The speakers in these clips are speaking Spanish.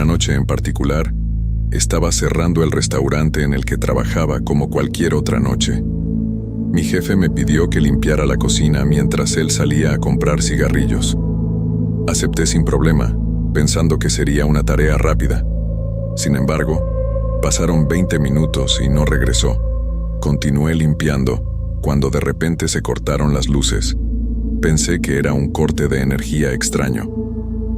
noche en particular, estaba cerrando el restaurante en el que trabajaba como cualquier otra noche. Mi jefe me pidió que limpiara la cocina mientras él salía a comprar cigarrillos. Acepté sin problema, pensando que sería una tarea rápida. Sin embargo, pasaron 20 minutos y no regresó. Continué limpiando cuando de repente se cortaron las luces. Pensé que era un corte de energía extraño.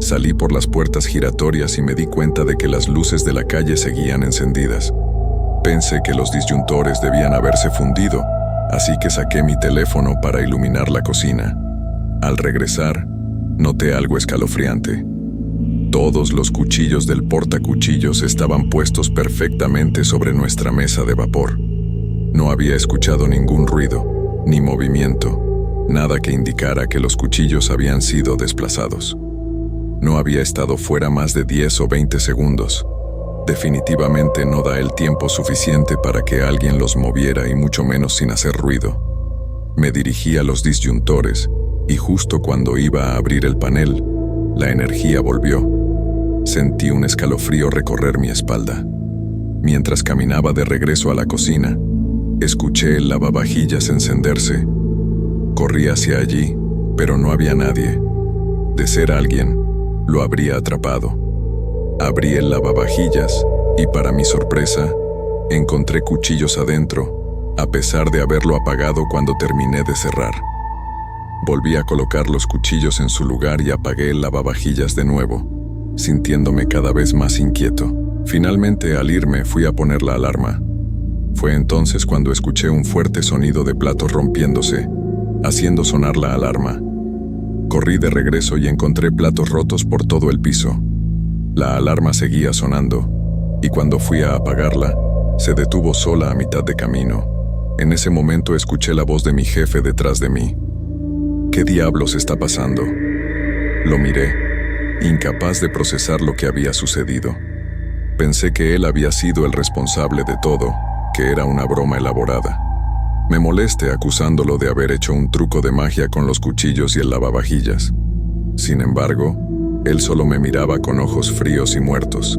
Salí por las puertas giratorias y me di cuenta de que las luces de la calle seguían encendidas. Pensé que los disyuntores debían haberse fundido, así que saqué mi teléfono para iluminar la cocina. Al regresar, noté algo escalofriante. Todos los cuchillos del portacuchillos estaban puestos perfectamente sobre nuestra mesa de vapor. No había escuchado ningún ruido, ni movimiento, nada que indicara que los cuchillos habían sido desplazados. No había estado fuera más de 10 o 20 segundos. Definitivamente no da el tiempo suficiente para que alguien los moviera y mucho menos sin hacer ruido. Me dirigí a los disyuntores y justo cuando iba a abrir el panel, la energía volvió. Sentí un escalofrío recorrer mi espalda. Mientras caminaba de regreso a la cocina, escuché el lavavajillas encenderse. Corrí hacia allí, pero no había nadie. De ser alguien, lo habría atrapado. Abrí el lavavajillas y, para mi sorpresa, encontré cuchillos adentro, a pesar de haberlo apagado cuando terminé de cerrar. Volví a colocar los cuchillos en su lugar y apagué el lavavajillas de nuevo, sintiéndome cada vez más inquieto. Finalmente, al irme, fui a poner la alarma. Fue entonces cuando escuché un fuerte sonido de platos rompiéndose, haciendo sonar la alarma. Corrí de regreso y encontré platos rotos por todo el piso. La alarma seguía sonando, y cuando fui a apagarla, se detuvo sola a mitad de camino. En ese momento escuché la voz de mi jefe detrás de mí. ¿Qué diablos está pasando? Lo miré, incapaz de procesar lo que había sucedido. Pensé que él había sido el responsable de todo, que era una broma elaborada. Me molesté acusándolo de haber hecho un truco de magia con los cuchillos y el lavavajillas. Sin embargo, él solo me miraba con ojos fríos y muertos.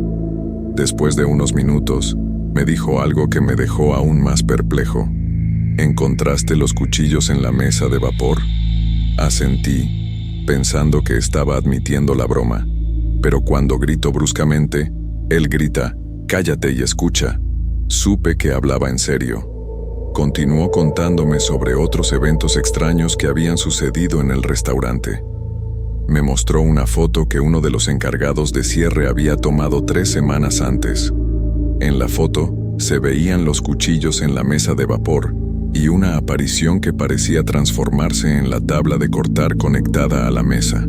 Después de unos minutos, me dijo algo que me dejó aún más perplejo. ¿Encontraste los cuchillos en la mesa de vapor? Asentí, pensando que estaba admitiendo la broma. Pero cuando grito bruscamente, él grita, «Cállate y escucha». Supe que hablaba en serio. Continuó contándome sobre otros eventos extraños que habían sucedido en el restaurante. Me mostró una foto que uno de los encargados de cierre había tomado 3 semanas antes. En la foto se veían los cuchillos en la mesa de vapor y una aparición que parecía transformarse en la tabla de cortar conectada a la mesa.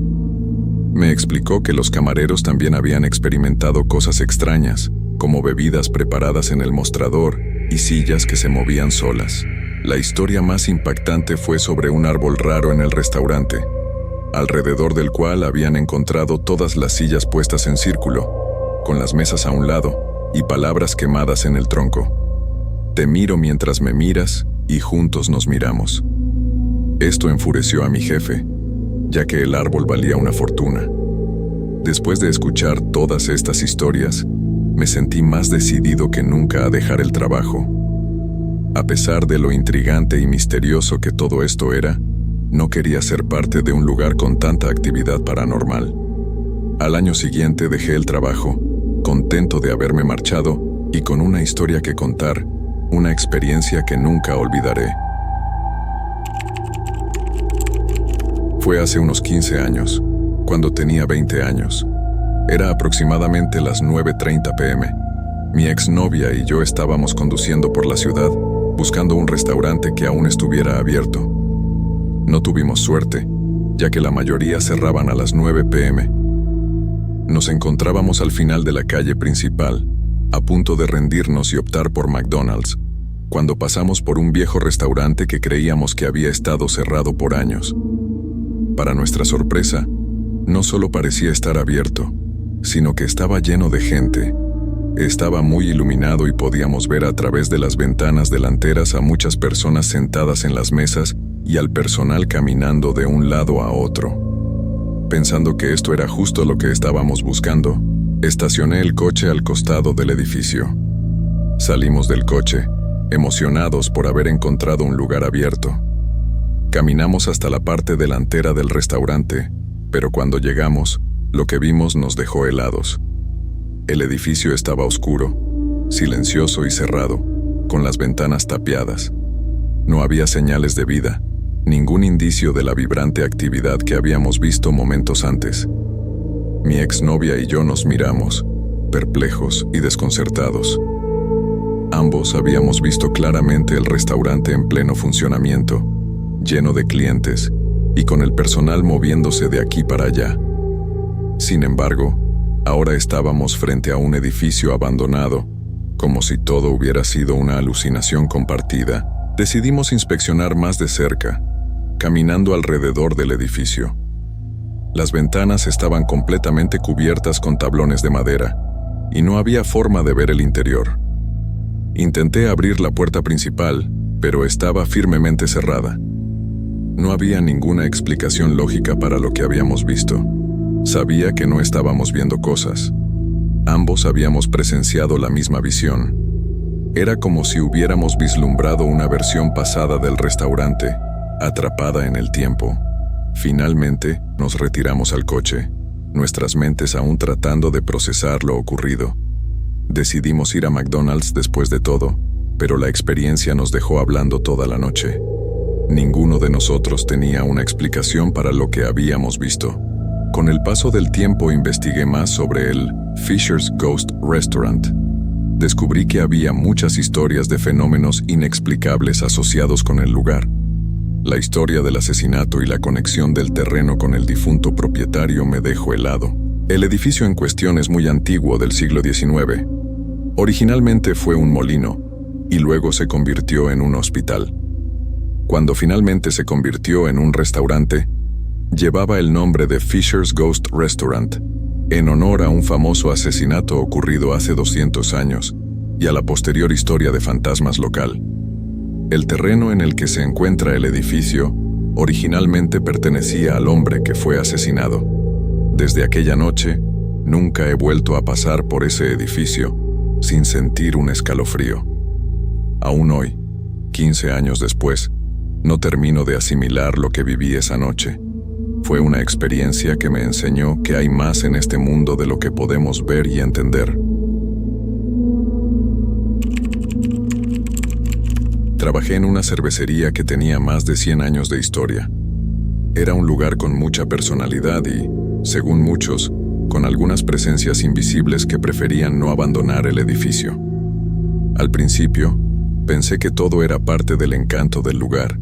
Me explicó que los camareros también habían experimentado cosas extrañas, como bebidas preparadas en el mostrador y sillas que se movían solas. La historia más impactante fue sobre un árbol raro en el restaurante, alrededor del cual habían encontrado todas las sillas puestas en círculo, con las mesas a un lado y palabras quemadas en el tronco. Te miro mientras me miras y juntos nos miramos. Esto enfureció a mi jefe, ya que el árbol valía una fortuna. Después de escuchar todas estas historias, me sentí más decidido que nunca a dejar el trabajo. A pesar de lo intrigante y misterioso que todo esto era, no quería ser parte de un lugar con tanta actividad paranormal. Al año siguiente dejé el trabajo, contento de haberme marchado y con una historia que contar, una experiencia que nunca olvidaré. Fue hace unos 15 años, cuando tenía 20 años. Era aproximadamente las 9:30 p.m. Mi exnovia y yo estábamos conduciendo por la ciudad, buscando un restaurante que aún estuviera abierto. No tuvimos suerte, ya que la mayoría cerraban a las 9 p.m. Nos encontrábamos al final de la calle principal, a punto de rendirnos y optar por McDonald's, cuando pasamos por un viejo restaurante que creíamos que había estado cerrado por años. Para nuestra sorpresa, no solo parecía estar abierto, sino que estaba lleno de gente. Estaba muy iluminado y podíamos ver a través de las ventanas delanteras a muchas personas sentadas en las mesas y al personal caminando de un lado a otro. Pensando que esto era justo lo que estábamos buscando, Estacioné el coche al costado del edificio. Salimos del coche, emocionados por haber encontrado un lugar abierto. Caminamos hasta la parte delantera del restaurante, pero cuando llegamos, lo que vimos nos dejó helados. El edificio estaba oscuro, silencioso y cerrado, con las ventanas tapiadas. No había señales de vida, ningún indicio de la vibrante actividad que habíamos visto momentos antes. Mi exnovia y yo nos miramos, perplejos y desconcertados. Ambos habíamos visto claramente el restaurante en pleno funcionamiento, lleno de clientes y con el personal moviéndose de aquí para allá. Sin embargo, ahora estábamos frente a un edificio abandonado, como si todo hubiera sido una alucinación compartida. Decidimos inspeccionar más de cerca, caminando alrededor del edificio. Las ventanas estaban completamente cubiertas con tablones de madera, y no había forma de ver el interior. Intenté abrir la puerta principal, pero estaba firmemente cerrada. No había ninguna explicación lógica para lo que habíamos visto. Sabía que no estábamos viendo cosas. Ambos habíamos presenciado la misma visión. Era como si hubiéramos vislumbrado una versión pasada del restaurante, atrapada en el tiempo. Finalmente, nos retiramos al coche, nuestras mentes aún tratando de procesar lo ocurrido. Decidimos ir a McDonald's después de todo, pero la experiencia nos dejó hablando toda la noche. Ninguno de nosotros tenía una explicación para lo que habíamos visto. Con el paso del tiempo investigué más sobre el Fisher's Ghost Restaurant. Descubrí que había muchas historias de fenómenos inexplicables asociados con el lugar. La historia del asesinato y la conexión del terreno con el difunto propietario me dejó helado. El edificio en cuestión es muy antiguo, del siglo XIX. Originalmente fue un molino, y luego se convirtió en un hospital. Cuando finalmente se convirtió en un restaurante, llevaba el nombre de Fisher's Ghost Restaurant, en honor a un famoso asesinato ocurrido hace 200 años y a la posterior historia de fantasmas local. El terreno en el que se encuentra el edificio originalmente pertenecía al hombre que fue asesinado. Desde aquella noche, nunca he vuelto a pasar por ese edificio sin sentir un escalofrío. Aún hoy, 15 años después, no termino de asimilar lo que viví esa noche. Fue una experiencia que me enseñó que hay más en este mundo de lo que podemos ver y entender. Trabajé en una cervecería que tenía más de 100 años de historia. Era un lugar con mucha personalidad y, según muchos, con algunas presencias invisibles que preferían no abandonar el edificio. Al principio, pensé que todo era parte del encanto del lugar,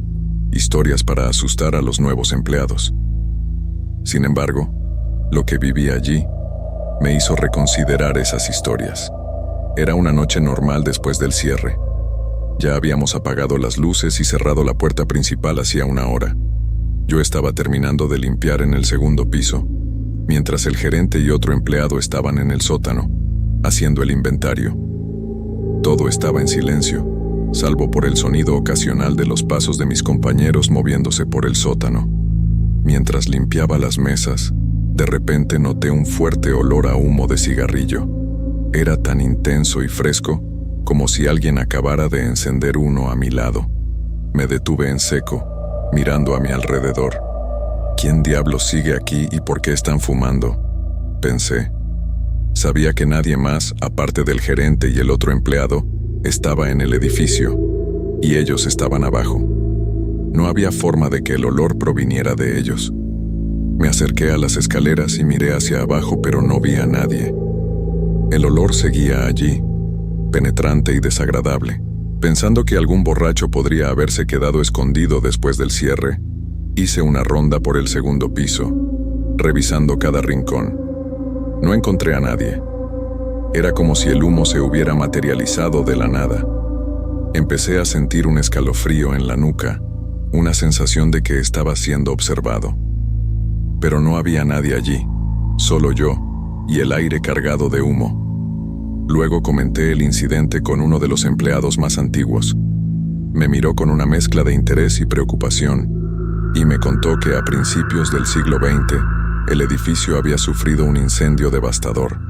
historias para asustar a los nuevos empleados. Sin embargo, lo que viví allí me hizo reconsiderar esas historias. Era una noche normal después del cierre. Ya habíamos apagado las luces y cerrado la puerta principal hacía una hora. Yo estaba terminando de limpiar en el segundo piso, mientras el gerente y otro empleado estaban en el sótano, haciendo el inventario. Todo estaba en silencio, salvo por el sonido ocasional de los pasos de mis compañeros moviéndose por el sótano. Mientras limpiaba las mesas, de repente noté un fuerte olor a humo de cigarrillo. Era tan intenso y fresco como si alguien acabara de encender uno a mi lado. Me detuve en seco, mirando a mi alrededor. ¿Quién diablos sigue aquí y por qué están fumando?, pensé. Sabía que nadie más, aparte del gerente y el otro empleado, estaba en el edificio, y ellos estaban abajo. No había forma de que el olor proviniera de ellos. Me acerqué a las escaleras y miré hacia abajo, pero no vi a nadie. El olor seguía allí, penetrante y desagradable. Pensando que algún borracho podría haberse quedado escondido después del cierre, hice una ronda por el segundo piso, revisando cada rincón. No encontré a nadie. Era como si el humo se hubiera materializado de la nada. Empecé a sentir un escalofrío en la nuca, una sensación de que estaba siendo observado. Pero no había nadie allí, solo yo y el aire cargado de humo. Luego comenté el incidente con uno de los empleados más antiguos. Me miró con una mezcla de interés y preocupación, y me contó que a principios del siglo XX, el edificio había sufrido un incendio devastador.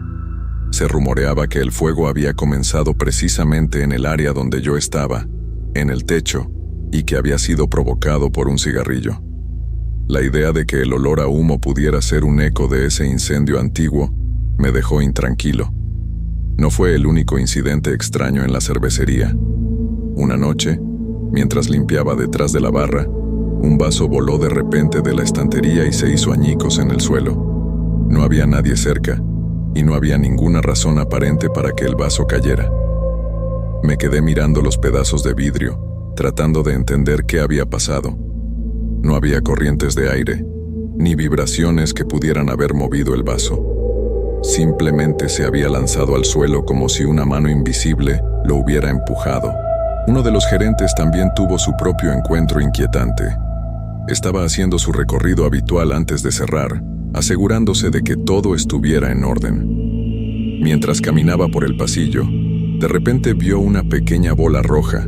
Se rumoreaba que el fuego había comenzado precisamente en el área donde yo estaba, en el techo, y que había sido provocado por un cigarrillo. La idea de que el olor a humo pudiera ser un eco de ese incendio antiguo me dejó intranquilo. No fue el único incidente extraño en la cervecería. Una noche, mientras limpiaba detrás de la barra, un vaso voló de repente de la estantería y se hizo añicos en el suelo. No había nadie cerca, y no había ninguna razón aparente para que el vaso cayera. Me quedé mirando los pedazos de vidrio, tratando de entender qué había pasado. No había corrientes de aire, ni vibraciones que pudieran haber movido el vaso. Simplemente se había lanzado al suelo como si una mano invisible lo hubiera empujado. Uno de los gerentes también tuvo su propio encuentro inquietante. Estaba haciendo su recorrido habitual antes de cerrar, asegurándose de que todo estuviera en orden. Mientras caminaba por el pasillo, de repente vio una pequeña bola roja,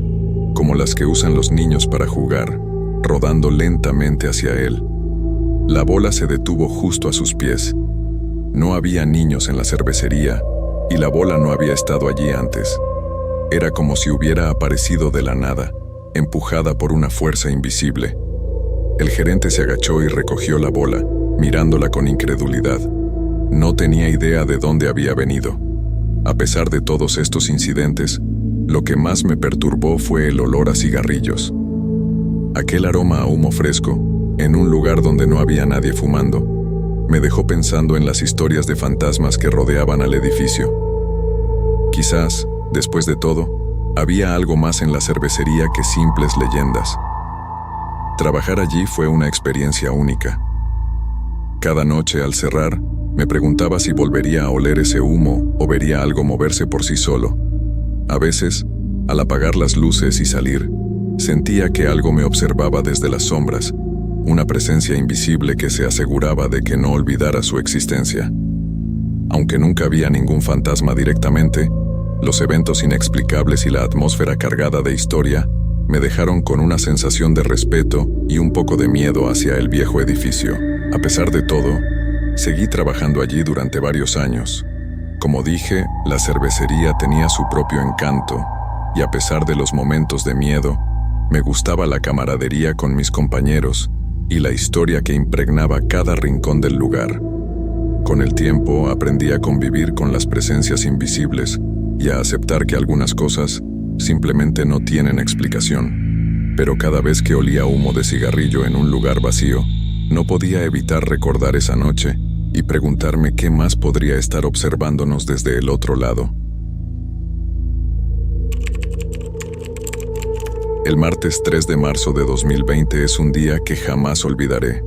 como las que usan los niños para jugar, rodando lentamente hacia él. La bola se detuvo justo a sus pies. No había niños en la cervecería, y la bola no había estado allí antes. Era como si hubiera aparecido de la nada, empujada por una fuerza invisible. El gerente se agachó y recogió la bola, mirándola con incredulidad. No tenía idea de dónde había venido. A pesar de todos estos incidentes, lo que más me perturbó fue el olor a cigarrillos. Aquel aroma a humo fresco, en un lugar donde no había nadie fumando, me dejó pensando en las historias de fantasmas que rodeaban al edificio. Quizás, después de todo, había algo más en la cervecería que simples leyendas. Trabajar allí fue una experiencia única. Cada noche al cerrar, me preguntaba si volvería a oler ese humo o vería algo moverse por sí solo. A veces, al apagar las luces y salir, sentía que algo me observaba desde las sombras, una presencia invisible que se aseguraba de que no olvidara su existencia. Aunque nunca había ningún fantasma directamente, los eventos inexplicables y la atmósfera cargada de historia me dejaron con una sensación de respeto y un poco de miedo hacia el viejo edificio. A pesar de todo, seguí trabajando allí durante varios años. Como dije, la cervecería tenía su propio encanto, y a pesar de los momentos de miedo, me gustaba la camaradería con mis compañeros y la historia que impregnaba cada rincón del lugar. Con el tiempo aprendí a convivir con las presencias invisibles y a aceptar que algunas cosas simplemente no tienen explicación. Pero cada vez que olía humo de cigarrillo en un lugar vacío, no podía evitar recordar esa noche y preguntarme qué más podría estar observándonos desde el otro lado. El martes 3 de marzo de 2020 es un día que jamás olvidaré.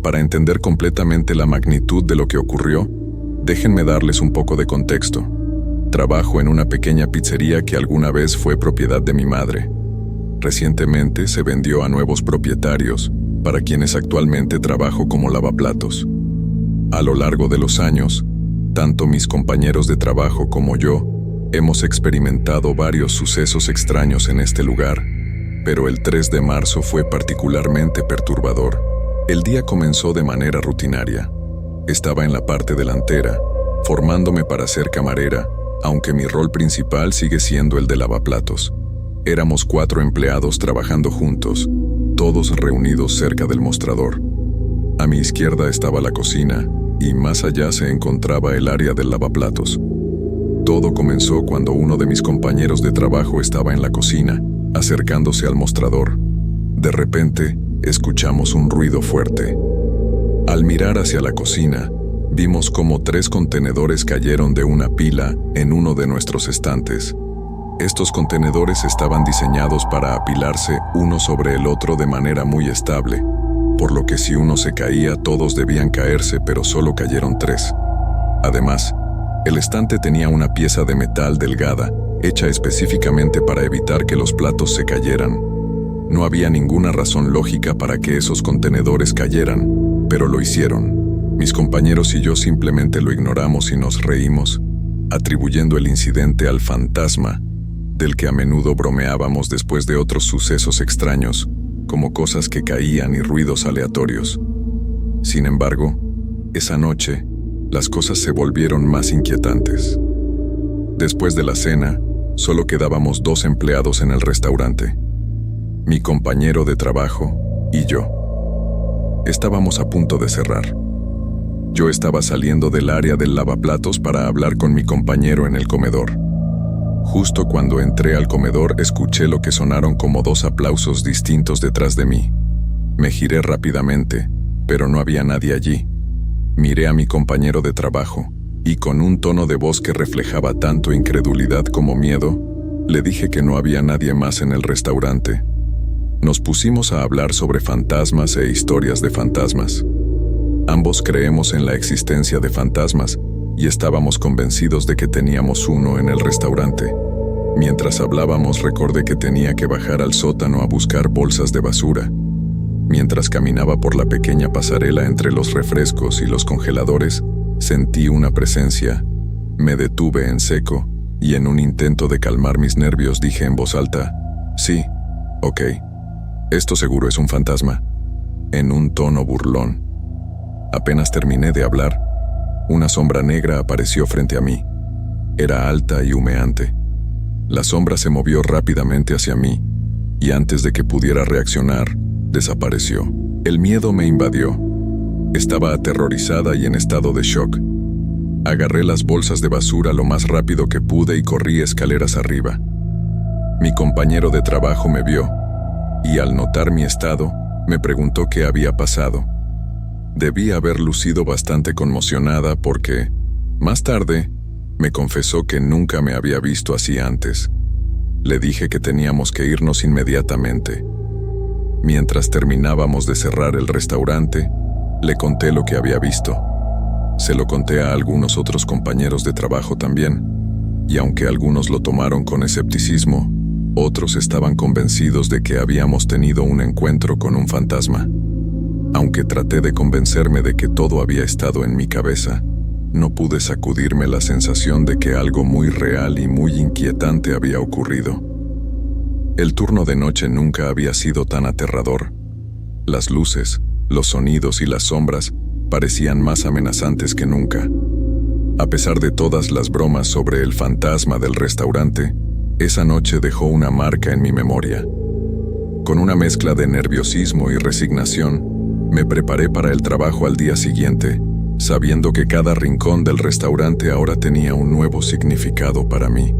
Para entender completamente la magnitud de lo que ocurrió, déjenme darles un poco de contexto. Trabajo en una pequeña pizzería que alguna vez fue propiedad de mi madre. Recientemente se vendió a nuevos propietarios, para quienes actualmente trabajo como lavaplatos. A lo largo de los años, tanto mis compañeros de trabajo como yo hemos experimentado varios sucesos extraños en este lugar, pero el 3 de marzo fue particularmente perturbador. El día comenzó de manera rutinaria. Estaba en la parte delantera, formándome para ser camarera, aunque mi rol principal sigue siendo el de lavaplatos. Éramos 4 empleados trabajando juntos, todos reunidos cerca del mostrador. A mi izquierda estaba la cocina, y más allá se encontraba el área del lavaplatos. Todo comenzó cuando uno de mis compañeros de trabajo estaba en la cocina, acercándose al mostrador. De repente, escuchamos un ruido fuerte. Al mirar hacia la cocina, vimos cómo 3 contenedores cayeron de una pila en uno de nuestros estantes. Estos contenedores estaban diseñados para apilarse uno sobre el otro de manera muy estable, por lo que si uno se caía, todos debían caerse, pero solo cayeron 3. Además, el estante tenía una pieza de metal delgada, hecha específicamente para evitar que los platos se cayeran. No había ninguna razón lógica para que esos contenedores cayeran, pero lo hicieron. Mis compañeros y yo simplemente lo ignoramos y nos reímos, atribuyendo el incidente al fantasma, del que a menudo bromeábamos después de otros sucesos extraños, como cosas que caían y ruidos aleatorios. Sin embargo, esa noche, las cosas se volvieron más inquietantes. Después de la cena, solo quedábamos 2 empleados en el restaurante. Mi compañero de trabajo y yo. Estábamos a punto de cerrar. Yo estaba saliendo del área del lavaplatos para hablar con mi compañero en el comedor. Justo cuando entré al comedor, escuché lo que sonaron como 2 aplausos distintos detrás de mí. Me giré rápidamente, pero no había nadie allí. Miré a mi compañero de trabajo, y con un tono de voz que reflejaba tanto incredulidad como miedo, le dije que no había nadie más en el restaurante. Nos pusimos a hablar sobre fantasmas e historias de fantasmas. Ambos creemos en la existencia de fantasmas y estábamos convencidos de que teníamos uno en el restaurante. Mientras hablábamos, recordé que tenía que bajar al sótano a buscar bolsas de basura. Mientras caminaba por la pequeña pasarela entre los refrescos y los congeladores, sentí una presencia. Me detuve en seco y en un intento de calmar mis nervios dije en voz alta: «Sí, ok, esto seguro es un fantasma», en un tono burlón. Apenas terminé de hablar, una sombra negra apareció frente a mí. Era alta y humeante. La sombra se movió rápidamente hacia mí, y antes de que pudiera reaccionar, desapareció. El miedo me invadió. Estaba aterrorizada y en estado de shock. Agarré las bolsas de basura lo más rápido que pude y corrí escaleras arriba. Mi compañero de trabajo me vio, y al notar mi estado, me preguntó qué había pasado. Debí haber lucido bastante conmocionada porque, más tarde, me confesó que nunca me había visto así antes. Le dije que teníamos que irnos inmediatamente. Mientras terminábamos de cerrar el restaurante, le conté lo que había visto. Se lo conté a algunos otros compañeros de trabajo también, y aunque algunos lo tomaron con escepticismo, otros estaban convencidos de que habíamos tenido un encuentro con un fantasma. Aunque traté de convencerme de que todo había estado en mi cabeza, no pude sacudirme la sensación de que algo muy real y muy inquietante había ocurrido. El turno de noche nunca había sido tan aterrador. Las luces, los sonidos y las sombras parecían más amenazantes que nunca. A pesar de todas las bromas sobre el fantasma del restaurante, esa noche dejó una marca en mi memoria. Con una mezcla de nerviosismo y resignación, me preparé para el trabajo al día siguiente, sabiendo que cada rincón del restaurante ahora tenía un nuevo significado para mí.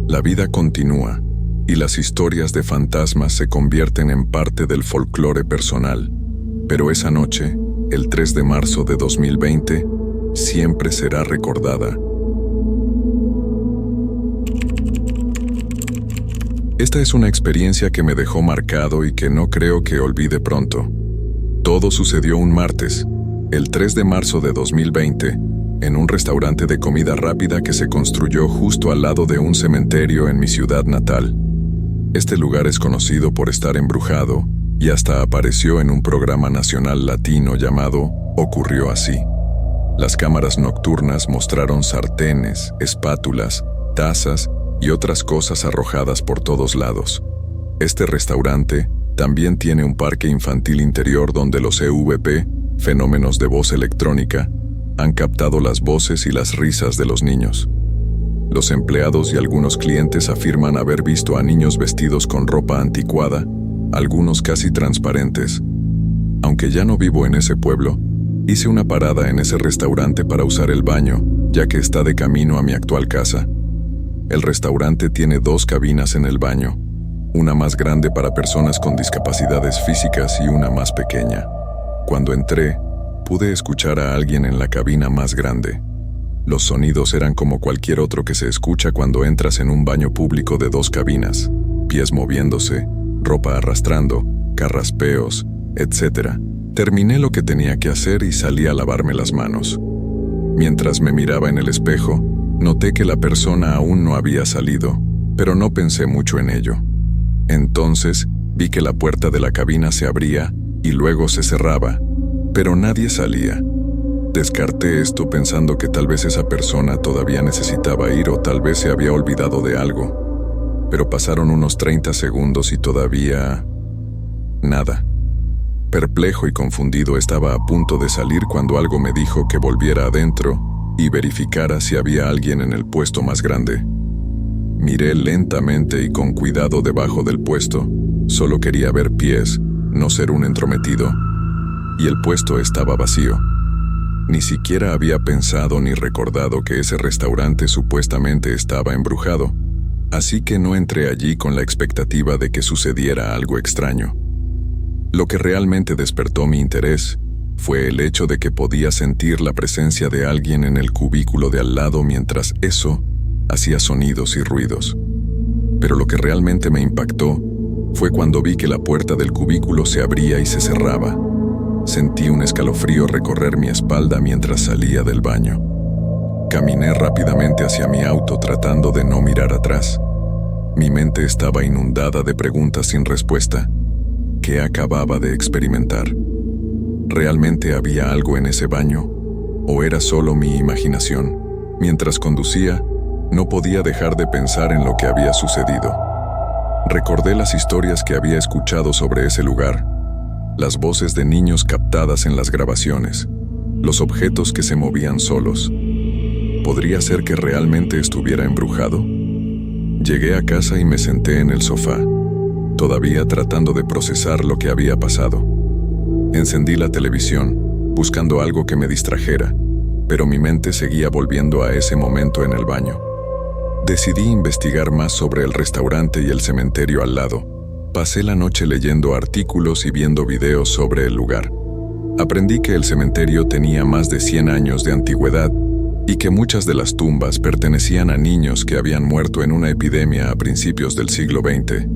La vida continúa, y las historias de fantasmas se convierten en parte del folclore personal. Pero esa noche, el 3 de marzo de 2020, siempre será recordada. Esta es una experiencia que me dejó marcado y que no creo que olvide pronto. Todo sucedió un martes, el 3 de marzo de 2020, en un restaurante de comida rápida que se construyó justo al lado de un cementerio en mi ciudad natal. Este lugar es conocido por estar embrujado y hasta apareció en un programa nacional latino llamado Ocurrió Así. Las cámaras nocturnas mostraron sartenes, espátulas, tazas y otras cosas arrojadas por todos lados. Este restaurante también tiene un parque infantil interior donde los EVP, fenómenos de voz electrónica, han captado las voces y las risas de los niños. Los empleados y algunos clientes afirman haber visto a niños vestidos con ropa anticuada, algunos casi transparentes. Aunque ya no vivo en ese pueblo, hice una parada en ese restaurante para usar el baño, ya que está de camino a mi actual casa. El restaurante tiene 2 cabinas en el baño, una más grande para personas con discapacidades físicas y una más pequeña. Cuando entré, pude escuchar a alguien en la cabina más grande. Los sonidos eran como cualquier otro que se escucha cuando entras en un baño público de 2 cabinas: pies moviéndose, ropa arrastrando, carraspeos, etc. Terminé lo que tenía que hacer y salí a lavarme las manos. Mientras me miraba en el espejo, noté que la persona aún no había salido, pero no pensé mucho en ello. Entonces, vi que la puerta de la cabina se abría y luego se cerraba, pero nadie salía. Descarté esto pensando que tal vez esa persona todavía necesitaba ir o tal vez se había olvidado de algo. Pero pasaron unos 30 segundos y todavía... nada. Perplejo y confundido estaba a punto de salir cuando algo me dijo que volviera adentro y verificara si había alguien en el puesto más grande. Miré lentamente y con cuidado debajo del puesto. Solo quería ver pies, no ser un entrometido. Y el puesto estaba vacío. Ni siquiera había pensado ni recordado que ese restaurante supuestamente estaba embrujado, así que no entré allí con la expectativa de que sucediera algo extraño. Lo que realmente despertó mi interés fue el hecho de que podía sentir la presencia de alguien en el cubículo de al lado mientras eso hacía sonidos y ruidos. Pero lo que realmente me impactó fue cuando vi que la puerta del cubículo se abría y se cerraba. Sentí un escalofrío recorrer mi espalda mientras salía del baño. Caminé rápidamente hacia mi auto tratando de no mirar atrás. Mi mente estaba inundada de preguntas sin respuesta. ¿Qué acababa de experimentar? ¿Realmente había algo en ese baño? ¿O era solo mi imaginación? Mientras conducía, no podía dejar de pensar en lo que había sucedido. Recordé las historias que había escuchado sobre ese lugar, las voces de niños captadas en las grabaciones, los objetos que se movían solos. ¿Podría ser que realmente estuviera embrujado? Llegué a casa y me senté en el sofá, todavía tratando de procesar lo que había pasado. Encendí la televisión, buscando algo que me distrajera, pero mi mente seguía volviendo a ese momento en el baño. Decidí investigar más sobre el restaurante y el cementerio al lado. Pasé la noche leyendo artículos y viendo videos sobre el lugar. Aprendí que el cementerio tenía más de 100 años de antigüedad y que muchas de las tumbas pertenecían a niños que habían muerto en una epidemia a principios del siglo XX.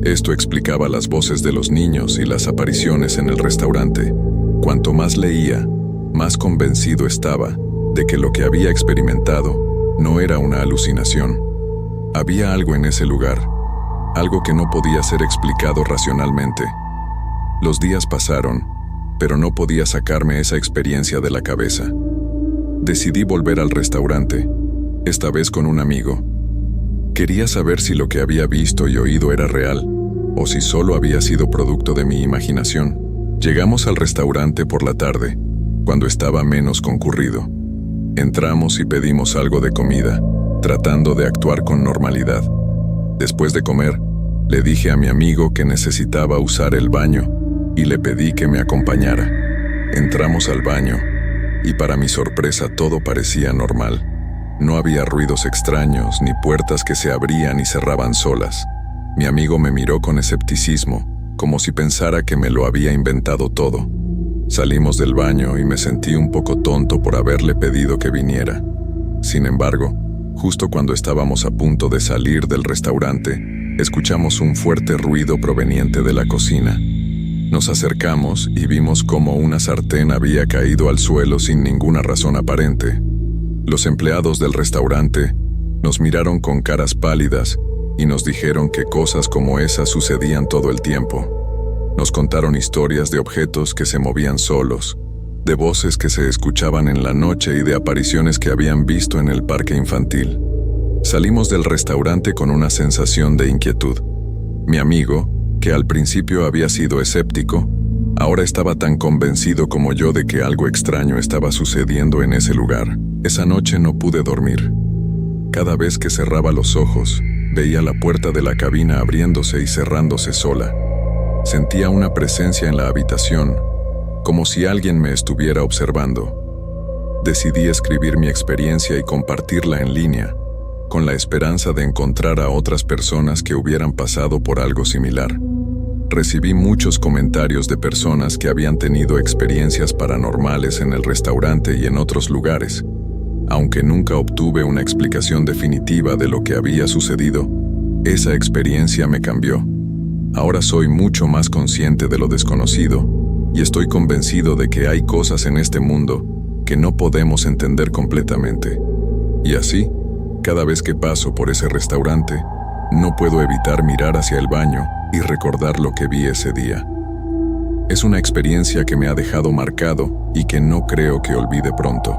Esto explicaba las voces de los niños y las apariciones en el restaurante. Cuanto más leía, más convencido estaba de que lo que había experimentado no era una alucinación. Había algo en ese lugar, algo que no podía ser explicado racionalmente. Los días pasaron, pero no podía sacarme esa experiencia de la cabeza. Decidí volver al restaurante, esta vez con un amigo. Quería saber si lo que había visto y oído era real, o si solo había sido producto de mi imaginación. Llegamos al restaurante por la tarde, cuando estaba menos concurrido. Entramos y pedimos algo de comida, tratando de actuar con normalidad. Después de comer, le dije a mi amigo que necesitaba usar el baño y le pedí que me acompañara. Entramos al baño y para mi sorpresa todo parecía normal. No había ruidos extraños ni puertas que se abrían y cerraban solas. Mi amigo me miró con escepticismo, como si pensara que me lo había inventado todo. Salimos del baño y me sentí un poco tonto por haberle pedido que viniera. Sin embargo, justo cuando estábamos a punto de salir del restaurante, escuchamos un fuerte ruido proveniente de la cocina. Nos acercamos y vimos cómo una sartén había caído al suelo sin ninguna razón aparente. Los empleados del restaurante nos miraron con caras pálidas y nos dijeron que cosas como esas sucedían todo el tiempo. Nos contaron historias de objetos que se movían solos, de voces que se escuchaban en la noche y de apariciones que habían visto en el parque infantil. Salimos del restaurante con una sensación de inquietud. Mi amigo, que al principio había sido escéptico, ahora estaba tan convencido como yo de que algo extraño estaba sucediendo en ese lugar. Esa noche no pude dormir. Cada vez que cerraba los ojos, veía la puerta de la cabina abriéndose y cerrándose sola. Sentía una presencia en la habitación, como si alguien me estuviera observando. Decidí escribir mi experiencia y compartirla en línea, con la esperanza de encontrar a otras personas que hubieran pasado por algo similar. Recibí muchos comentarios de personas que habían tenido experiencias paranormales en el restaurante y en otros lugares. Aunque nunca obtuve una explicación definitiva de lo que había sucedido, esa experiencia me cambió. Ahora soy mucho más consciente de lo desconocido y estoy convencido de que hay cosas en este mundo que no podemos entender completamente. Y así, cada vez que paso por ese restaurante, no puedo evitar mirar hacia el baño y recordar lo que vi ese día. Es una experiencia que me ha dejado marcado y que no creo que olvide pronto.